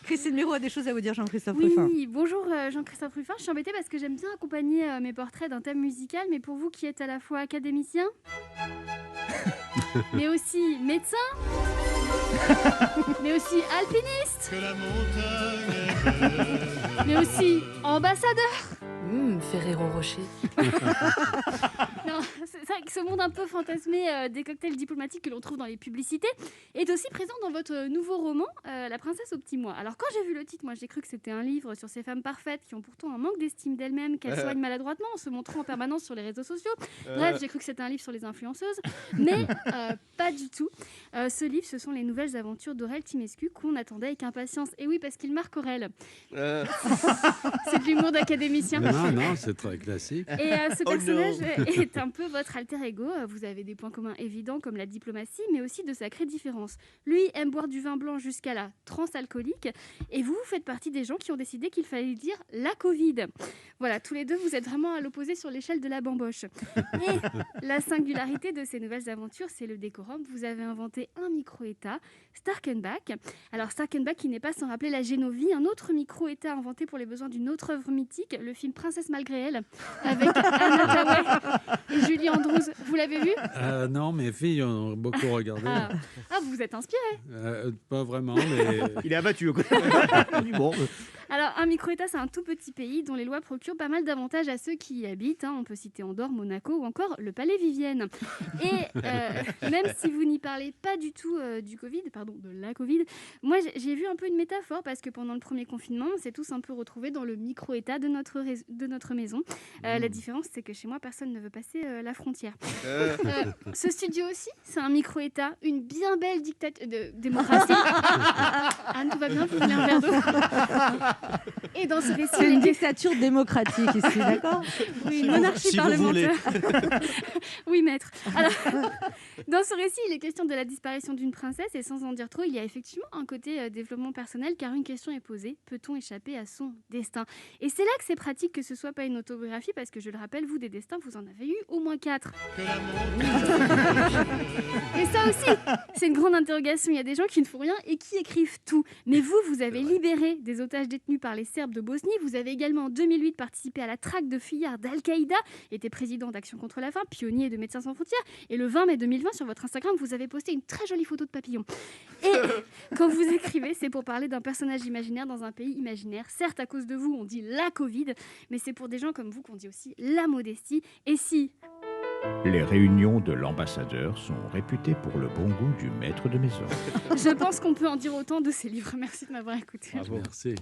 Christine Miro a des choses à vous dire, Jean-Christophe Rufin. Oui, bonjour Jean-Christophe Rufin. Je suis embêtée parce que j'aime bien accompagner mes portraits d'un thème musical, mais pour vous qui êtes à la fois académicien, mais aussi médecin, mais aussi alpiniste, mais aussi ambassadeur. Ferrero Rocher. Non, c'est vrai que ce monde un peu fantasmé des cocktails diplomatiques que l'on trouve dans les publicités est aussi présent dans votre nouveau roman, La princesse aux petits mois. Alors quand j'ai vu le titre, moi j'ai cru que c'était un livre sur ces femmes parfaites qui ont pourtant un manque d'estime d'elles-mêmes, qu'elles soignent maladroitement en se montrant en permanence sur les réseaux sociaux. Bref, j'ai cru que c'était un livre sur les influenceuses, mais pas du tout. Ce livre, ce sont les nouvelles aventures d'Aurel Timescu qu'on attendait avec impatience. Et oui, parce qu'il marque Aurel. C'est de l'humour d'académicien. Non, c'est très classique. Et ce personnage est un peu votre alter ego. Vous avez des points communs évidents comme la diplomatie, mais aussi de sacrées différences. Lui aime boire du vin blanc jusqu'à la transalcoolique, et vous faites partie des gens qui ont décidé qu'il fallait dire la Covid. Voilà, tous les deux, vous êtes vraiment à l'opposé sur l'échelle de la bamboche. Et la singularité de ces nouvelles aventures, c'est le décorum. Vous avez inventé un micro-État, Starkenbach. Alors Starkenbach qui n'est pas sans rappeler la Génovie, un autre micro-État inventé pour les besoins d'une autre œuvre mythique, le film Princesse malgré elle, avec Anna Thaoué et Julie Andrews. Vous l'avez vu ? Non, mes filles ont beaucoup regardé. Vous vous êtes inspiré. Pas vraiment, mais... Il est abattu. Bon. Alors, un micro-État, c'est un tout petit pays dont les lois procurent pas mal d'avantages à ceux qui y habitent. On peut citer Andorre, Monaco ou encore le Palais Vivienne. Et même si vous n'y parlez pas du tout de la Covid, moi j'ai vu un peu une métaphore parce que pendant le premier confinement, on s'est tous un peu retrouvés dans le micro-État de notre maison. La différence, c'est que chez moi, personne ne veut passer la frontière. Ce studio aussi, c'est un micro-État, une bien belle démocratie. Anne, tout va bien, vous voulez un verre d'eau ? Et dans ce récit, c'est une dictature démocratique ici, d'accord ? Oui, une monarchie parlementaire. Oui, maître. Alors, dans ce récit, il est question de la disparition d'une princesse et sans en dire trop, il y a effectivement un côté développement personnel car une question est posée, peut-on échapper à son destin ? Et c'est là que c'est pratique que ce soit pas une autobiographie parce que je le rappelle, vous, des destins, vous en avez eu au moins 4. Et ça aussi, c'est une grande interrogation. Il y a des gens qui ne font rien et qui écrivent tout. Mais vous avez libéré des otages détenus par les Serbes de Bosnie. Vous avez également en 2008 participé à la traque de fuyards d'Al-Qaïda, était président d'Action contre la faim, pionnier de Médecins sans frontières. Et le 20 mai 2020, sur votre Instagram, vous avez posté une très jolie photo de papillon. Et quand vous écrivez, c'est pour parler d'un personnage imaginaire dans un pays imaginaire. Certes, à cause de vous, on dit la Covid, mais c'est pour des gens comme vous qu'on dit aussi la modestie. Et si... Les réunions de l'ambassadeur sont réputées pour le bon goût du maître de maison. Je pense qu'on peut en dire autant de ces livres. Merci de m'avoir écouté. Bravo. Merci.